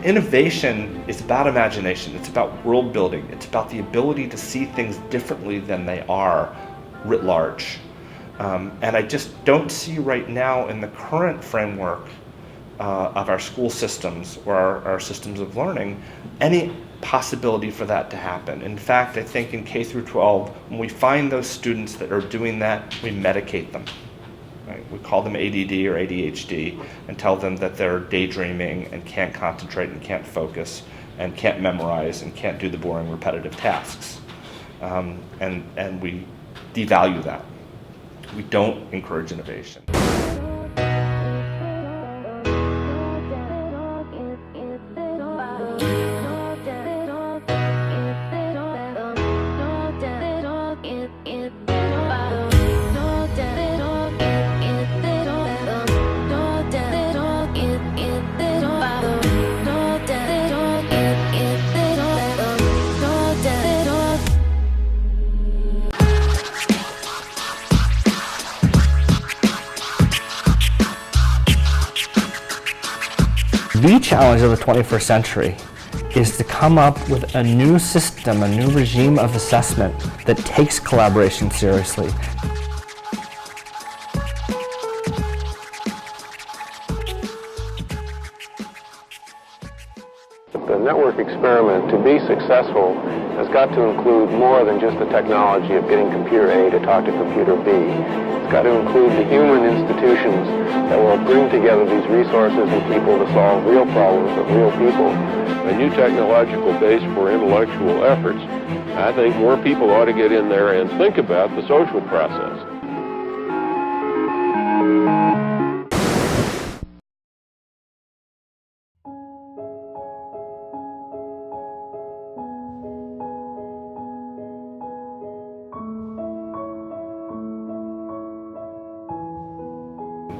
Innovation is about imagination. It's about world building. It's about the ability to see things differently than they are writ large. And I just don't see right now in the current framework of our school systems or our systems of learning any possibility for that to happen. In fact, I think in K through 12, when we find those students that are doing that, we medicate them. Right? We call them ADD or ADHD and tell them that they're daydreaming and can't concentrate and can't focus and can't memorize and can't do the boring repetitive tasks. And we devalue that. We don't encourage innovation. The challenge of the 21st century is to come up with a new system, a new regime of assessment that takes collaboration seriously. The network experiment, to be successful, has got to include more than just the technology of getting computer A to talk to computer B. It's got to include the human institutions that will bring together these resources and people to solve real problems of real people. A new technological base for intellectual efforts. I think more people ought to get in there and think about the social process.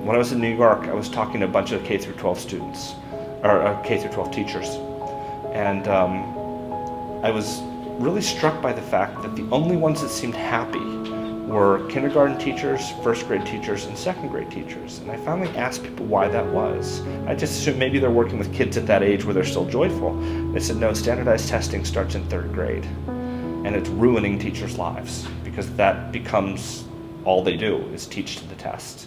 When I was in New York, I was talking to a bunch of K through 12 students, or K through 12 teachers, and I was really struck by the fact that the only ones that seemed happy were kindergarten teachers, first grade teachers, and second grade teachers. And I finally asked people why that was. I just assumed maybe they're working with kids at that age where they're still joyful. They said, no, standardized testing starts in third grade, and it's ruining teachers' lives because that becomes all they do is teach to the test.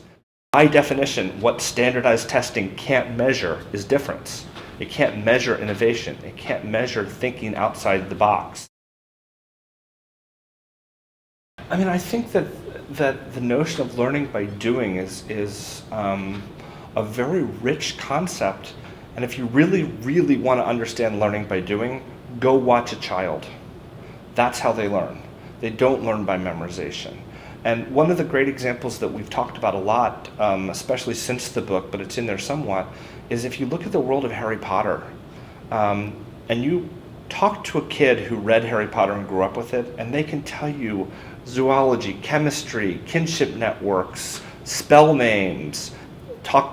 By definition, what standardized testing can't measure is difference. It can't measure innovation. It can't measure thinking outside the box. I mean, I think that the notion of learning by doing is a very rich concept. And if you really, really want to understand learning by doing, go watch a child. That's how they learn. They don't learn by memorization. And one of the great examples that we've talked about a lot, especially since the book, but it's in there somewhat, is if you look at the world of Harry Potter, and you talk to a kid who read Harry Potter and grew up with it, and they can tell you zoology, chemistry, kinship networks, spell names,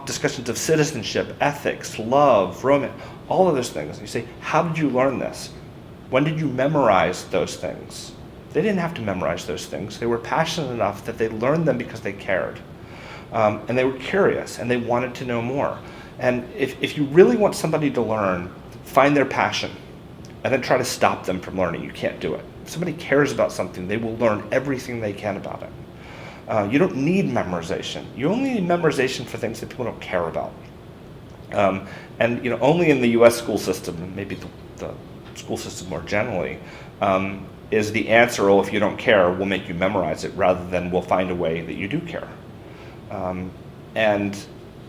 discussions of citizenship, ethics, love, romance, all of those things. And you say, how did you learn this? When did you memorize those things? They didn't have to memorize those things. They were passionate enough that they learned them because they cared. And they were curious, and they wanted to know more. And if you really want somebody to learn, find their passion, and then try to stop them from learning. You can't do it. If somebody cares about something, they will learn everything they can about it. You don't need memorization. You only need memorization for things that people don't care about. And only in the U.S. school system, and maybe the school system more generally, is the answer, oh, if you don't care, we'll make you memorize it, rather than we'll find a way that you do care. And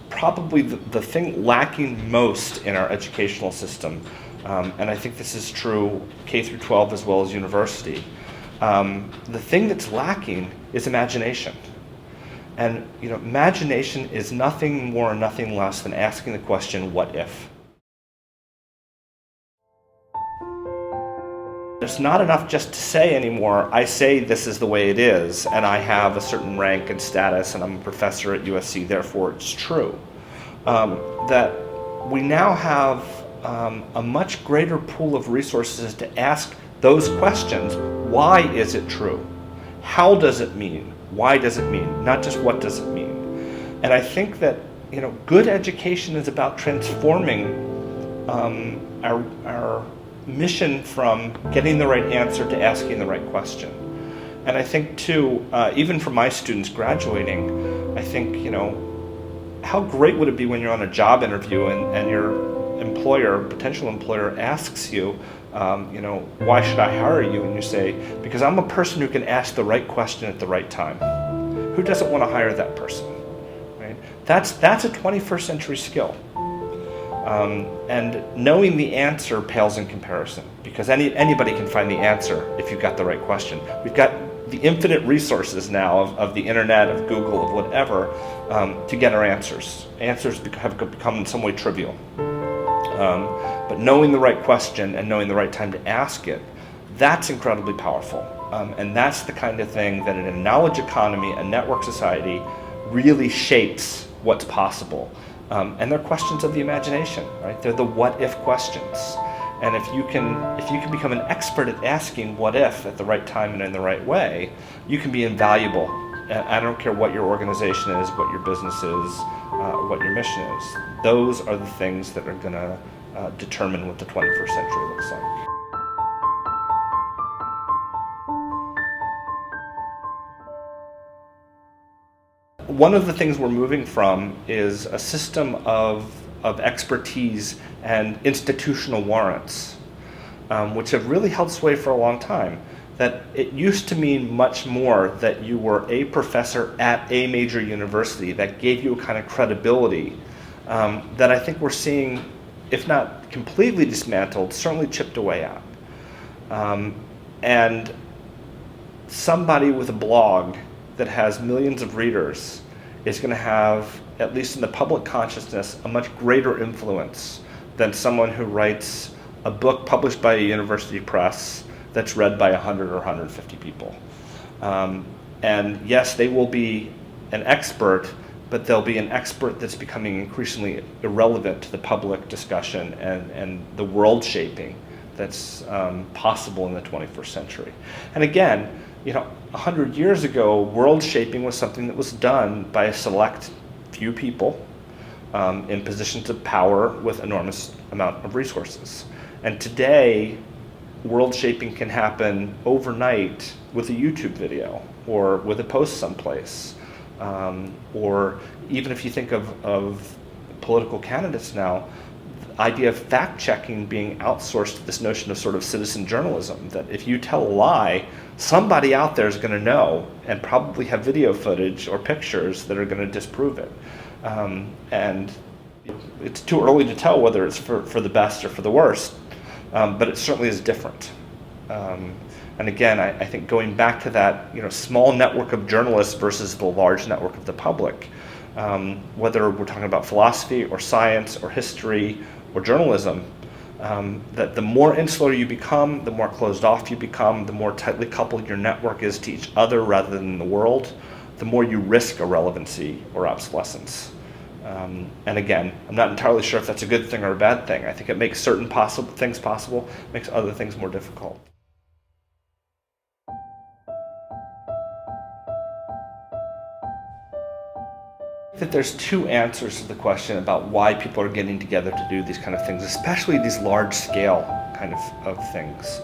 probably the thing lacking most in our educational system, and I think this is true K through 12 as well as university, the thing that's lacking is imagination. And imagination is nothing more, nothing less than asking the question, what if? It's not enough just to say anymore, I say this is the way it is, and I have a certain rank and status, and I'm a professor at USC, therefore it's true. That we now have a much greater pool of resources to ask those questions. Why is it true? How does it mean? Why does it mean? Not just what does it mean. And I think that good education is about transforming our mission from getting the right answer to asking the right question. And I think too, even for my students graduating, I think, how great would it be when you're on a job interview and your potential employer asks you, why should I hire you? And you say, because I'm a person who can ask the right question at the right time. Who doesn't want to hire that person? Right? That's a 21st century skill. And knowing the answer pales in comparison, because anybody can find the answer if you've got the right question. We've got the infinite resources now of the internet, of Google, of whatever, to get our answers. Answers have become in some way trivial. But knowing the right question and knowing the right time to ask it, that's incredibly powerful. And that's the kind of thing that in a knowledge economy, a network society, really shapes what's possible. And they're questions of the imagination, right? They're the what-if questions. And if you can become an expert at asking what if at the right time and in the right way, you can be invaluable. I don't care what your organization is, what your business is, what your mission is. Those are the things that are going to determine what the 21st century looks like. One of the things we're moving from is a system of expertise and institutional warrants, which have really held sway for a long time. That it used to mean much more that you were a professor at a major university that gave you a kind of credibility that I think we're seeing, if not completely dismantled, certainly chipped away at. And somebody with a blog that has millions of readers is going to have, at least in the public consciousness, a much greater influence than someone who writes a book published by a university press that's read by 100 or 150 people. And yes, they will be an expert, but they'll be an expert that's becoming increasingly irrelevant to the public discussion and the world shaping that's possible in the 21st century. And again, 100 years ago, world shaping was something that was done by a select few people in positions of power with enormous amount of resources. And today, world shaping can happen overnight with a YouTube video or with a post someplace. Or even if you think of political candidates now, the idea of fact-checking being outsourced to this notion of sort of citizen journalism, that if you tell a lie, somebody out there is going to know and probably have video footage or pictures that are going to disprove it. And it's too early to tell whether it's for the best or for the worst, but it certainly is different. And again, I think going back to that small network of journalists versus the large network of the public, whether we're talking about philosophy or science or history or journalism, that the more insular you become, the more closed off you become, the more tightly coupled your network is to each other rather than the world, the more you risk irrelevancy or obsolescence. And again, I'm not entirely sure if that's a good thing or a bad thing. I think it makes certain things possible, makes other things more difficult. That there's two answers to the question about why people are getting together to do these kind of things, especially these large-scale kind of things.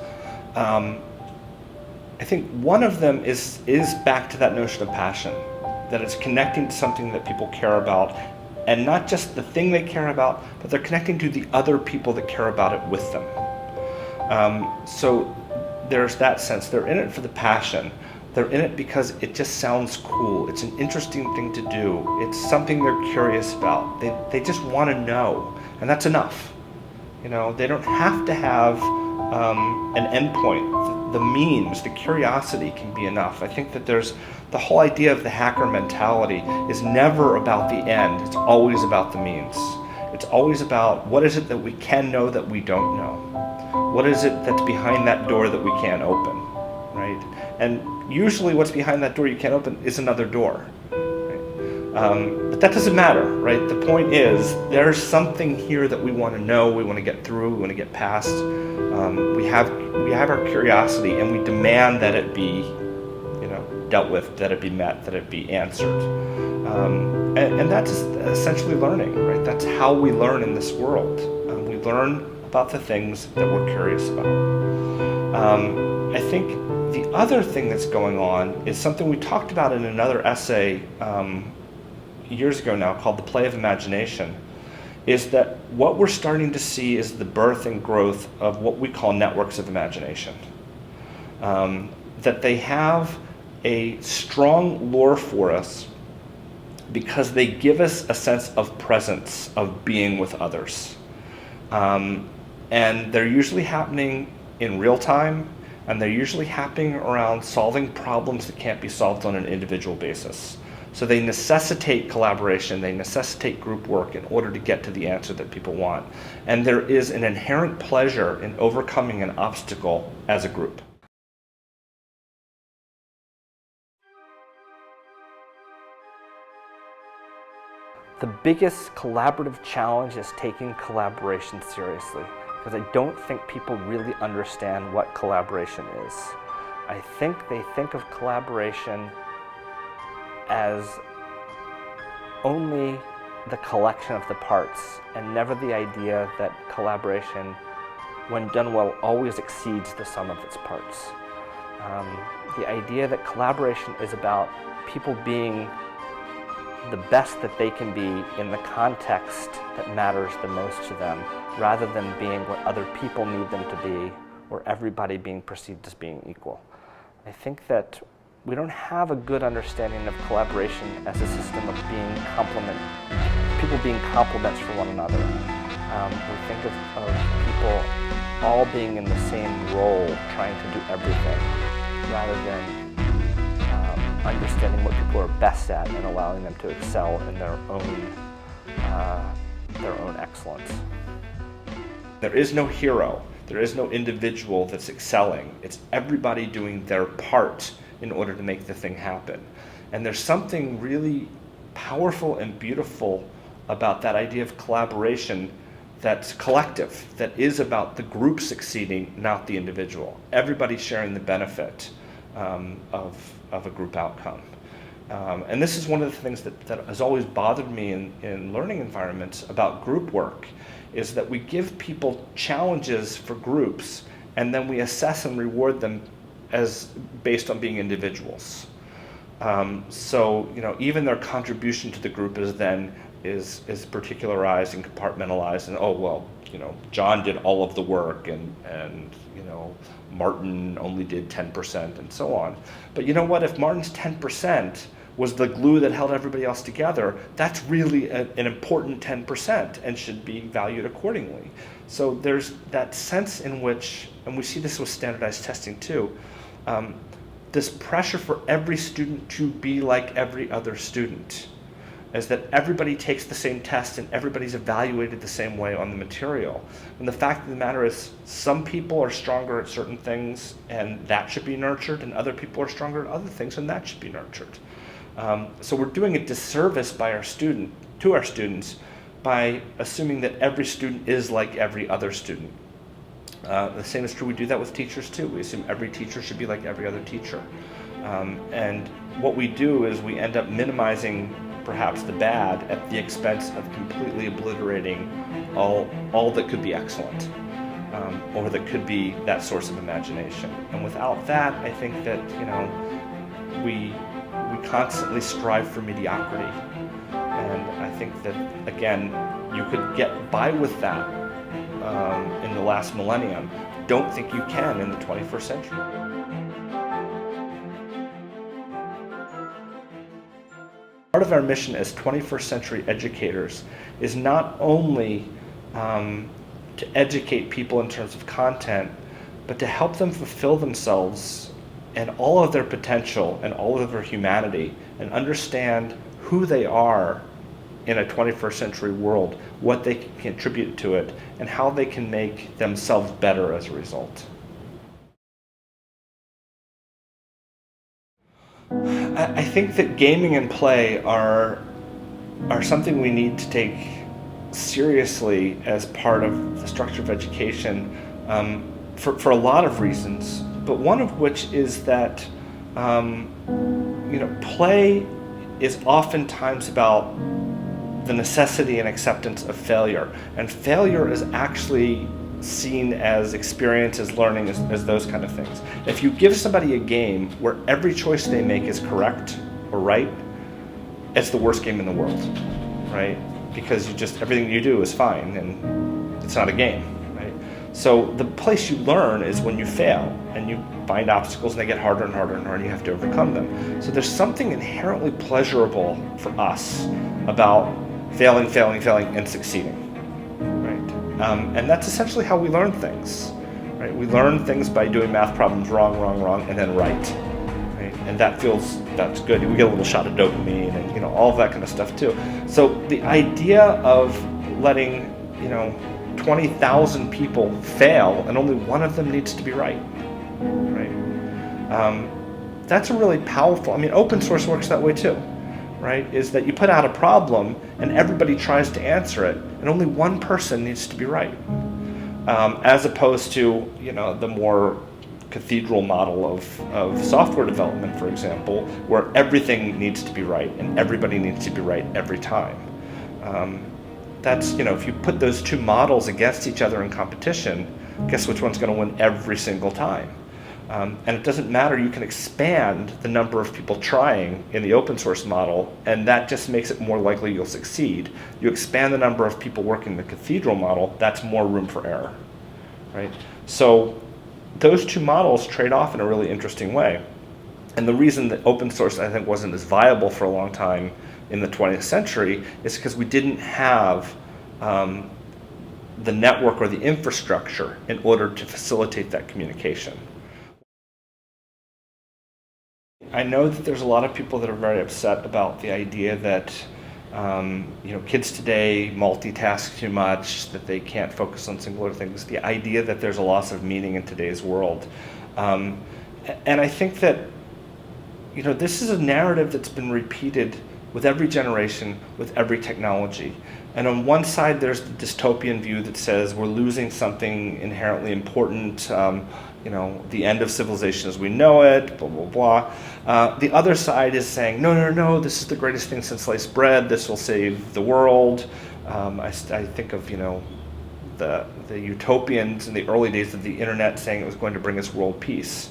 I think one of them is back to that notion of passion, that it's connecting to something that people care about, and not just the thing they care about, but they're connecting to the other people that care about it with them. So there's that sense. They're in it for the passion. They're in it because it just sounds cool. It's an interesting thing to do. It's something they're curious about. They just want to know, and that's enough. They don't have to have an endpoint. The means, the curiosity can be enough. I think that there's the whole idea of the hacker mentality is never about the end. It's always about the means. It's always about what is it that we can know that we don't know. What is it that's behind that door that we can't open, right? And usually what's behind that door you can't open is another door. Right? But that doesn't matter, right? The point is there's something here that we want to know, we want to get through, we want to get past. We have our curiosity, and we demand that it be dealt with, that it be met, that it be answered. And that's essentially learning, right? That's how we learn in this world. We learn about the things that we're curious about. I think the other thing that's going on is something we talked about in another essay years ago now called The Play of Imagination, is that what we're starting to see is the birth and growth of what we call networks of imagination. That they have a strong lure for us because they give us a sense of presence, of being with others. And they're usually happening in real time, and they're usually happening around solving problems that can't be solved on an individual basis. So they necessitate collaboration, they necessitate group work in order to get to the answer that people want. And there is an inherent pleasure in overcoming an obstacle as a group. The biggest collaborative challenge is taking collaboration seriously, because I don't think people really understand what collaboration is. I think they think of collaboration as only the collection of the parts, and never the idea that collaboration, when done well, always exceeds the sum of its parts. The idea that collaboration is about people being the best that they can be in the context that matters the most to them, rather than being what other people need them to be, or everybody being perceived as being equal. I think that we don't have a good understanding of collaboration as a system of being people being complements for one another. We think of people all being in the same role, trying to do everything, rather than understanding what people are best at and allowing them to excel in their own excellence. There is no hero. There is no individual that's excelling. It's everybody doing their part in order to make the thing happen. And there's something really powerful and beautiful about that idea of collaboration that's collective, that is about the group succeeding, not the individual. Everybody sharing the benefit of a group outcome. And this is one of the things that has always bothered me in learning environments about group work, is that we give people challenges for groups, and then we assess and reward them as based on being individuals. So even their contribution to the group is particularized and compartmentalized, and oh well, John did all of the work, and Martin only did 10%, and so on. But you know what? If Martin's 10% was the glue that held everybody else together, that's really an important 10% and should be valued accordingly. So there's that sense in which, and we see this with standardized testing too, this pressure for every student to be like every other student, is that everybody takes the same test and everybody's evaluated the same way on the material. And the fact of the matter is, some people are stronger at certain things and that should be nurtured, and other people are stronger at other things and that should be nurtured. So we're doing a disservice to our students by assuming that every student is like every other student. The same is true, we do that with teachers too. We assume every teacher should be like every other teacher. And what we do is we end up minimizing perhaps the bad at the expense of completely obliterating all that could be excellent, or that could be that source of imagination. And without that, I think that we constantly strive for mediocrity. And I think that, again, you could get by with that in the last millennium. Don't think you can in the 21st century. Part of our mission as 21st century educators is not only to educate people in terms of content, but to help them fulfill themselves and all of their potential and all of their humanity, and understand who they are in a 21st century world, what they can contribute to it, and how they can make themselves better as a result. I think that gaming and play are something we need to take seriously as part of the structure of education for a lot of reasons, but one of which is that play is oftentimes about the necessity and acceptance of failure. And failure is actually seen as experience, as learning, as those kind of things. If you give somebody a game where every choice they make is correct or right, it's the worst game in the world, right? Because everything you do is fine, and it's not a game, right? So the place you learn is when you fail, and you find obstacles, and they get harder and harder and harder, and you have to overcome them. So there's something inherently pleasurable for us about failing, and succeeding, right? And that's essentially how we learn things, right? We learn things by doing math problems wrong, and then right. And that's good. We get a little shot of dopamine and all of that kind of stuff too. So the idea of letting 20,000 people fail and only one of them needs to be right, that's a really powerful. Open source works that way too, right? Is that you put out a problem and everybody tries to answer it, and only one person needs to be right, as opposed to the more cathedral model of software development, for example, where everything needs to be right and everybody needs to be right every time. That's, if you put those two models against each other in competition, guess which one's going to win every single time? And it doesn't matter, you can expand the number of people trying in the open source model, and that just makes it more likely you'll succeed. You expand the number of people working the cathedral model, that's more room for error, right? So those two models trade off in a really interesting way. And the reason that open source, I think, wasn't as viable for a long time in the 20th century is because we didn't have the network or the infrastructure in order to facilitate that communication. I know that there's a lot of people that are very upset about the idea that kids today multitask too much, that they can't focus on singular things, the idea that there's a loss of meaning in today's world. And I think that this is a narrative that's been repeated with every generation, with every technology. And on one side, there's the dystopian view that says we're losing something inherently important, the end of civilization as we know it, blah, blah, blah. The other side is saying, no, this is the greatest thing since sliced bread, this will save the world. I think of, the utopians in the early days of the internet saying it was going to bring us world peace.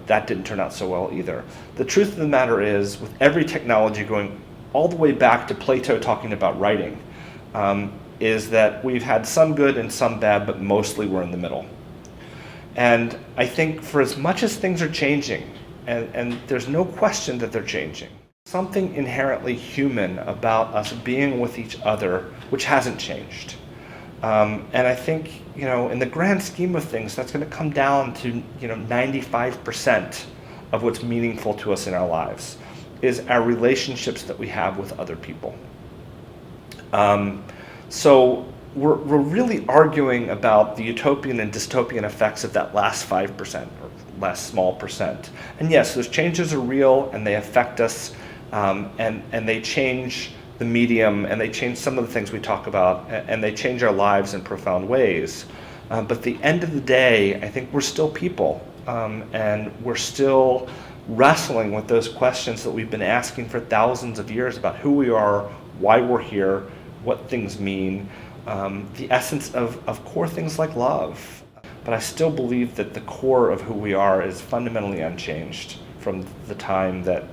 That didn't turn out so well either. The truth of the matter is, with every technology going all the way back to Plato talking about writing, is that we've had some good and some bad, but mostly we're in the middle. And I think for as much as things are changing, and there's no question that they're changing, something inherently human about us being with each other which hasn't changed. And I think, in the grand scheme of things, that's going to come down to, 95% of what's meaningful to us in our lives is our relationships that we have with other people. So we're really arguing about the utopian and dystopian effects of that last 5% or last small percent. And yes, those changes are real and they affect us, and they change the medium, and they change some of the things we talk about, and they change our lives in profound ways. But at the end of the day, I think we're still people, and we're still wrestling with those questions that we've been asking for thousands of years about who we are, why we're here, what things mean, the essence of core things like love. But I still believe that the core of who we are is fundamentally unchanged from the time that,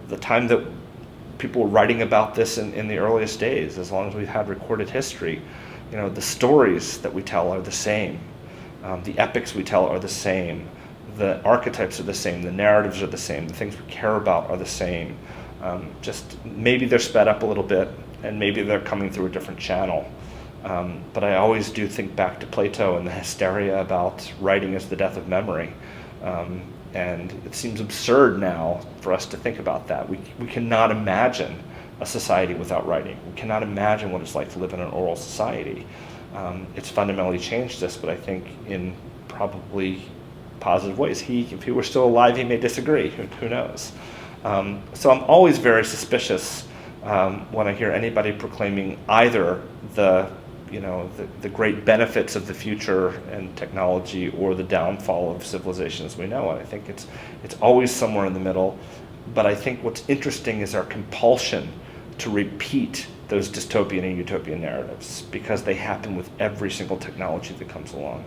the time that people were writing about this in the earliest days, as long as we've had recorded history. The stories that we tell are the same. The epics we tell are the same. The archetypes are the same. The narratives are the same. The things we care about are the same. Just maybe they're sped up a little bit, and maybe they're coming through a different channel. But I always do think back to Plato and the hysteria about writing as the death of memory. And it seems absurd now for us to think about that. We cannot imagine a society without writing. We cannot imagine what it's like to live in an oral society. It's fundamentally changed us, but I think in probably positive ways. If he were still alive, he may disagree. Who knows? So I'm always very suspicious when I hear anybody proclaiming either the great benefits of the future and technology or the downfall of civilization as we know it. I think it's always somewhere in the middle. But I think what's interesting is our compulsion to repeat those dystopian and utopian narratives, because they happen with every single technology that comes along.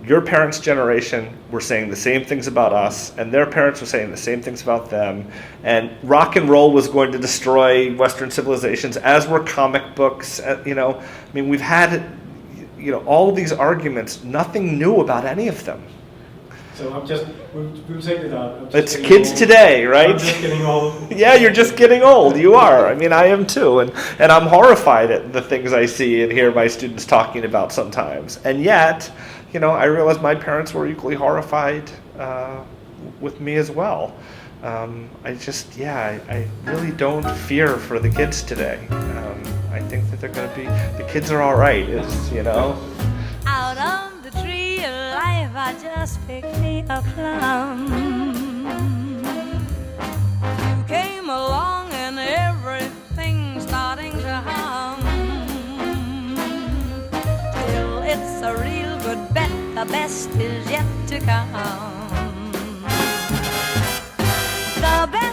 Your parents' generation were saying the same things about us, and their parents were saying the same things about them, and rock and roll was going to destroy Western civilizations, as were comic books. We've had, all of these arguments, nothing new about any of them. So we'll take it out. It's kids today, right? I'm just getting old. Yeah, you're just getting old. You are. I am too. And I'm horrified at the things I see and hear my students talking about sometimes. And yet, I realize my parents were equally horrified with me as well. I really don't fear for the kids today. I think that the kids are all right, Out of the tree of life, I just picked me a plum. You came along and everything's starting to hum. Till it's a real good bet, the best is yet to come. The best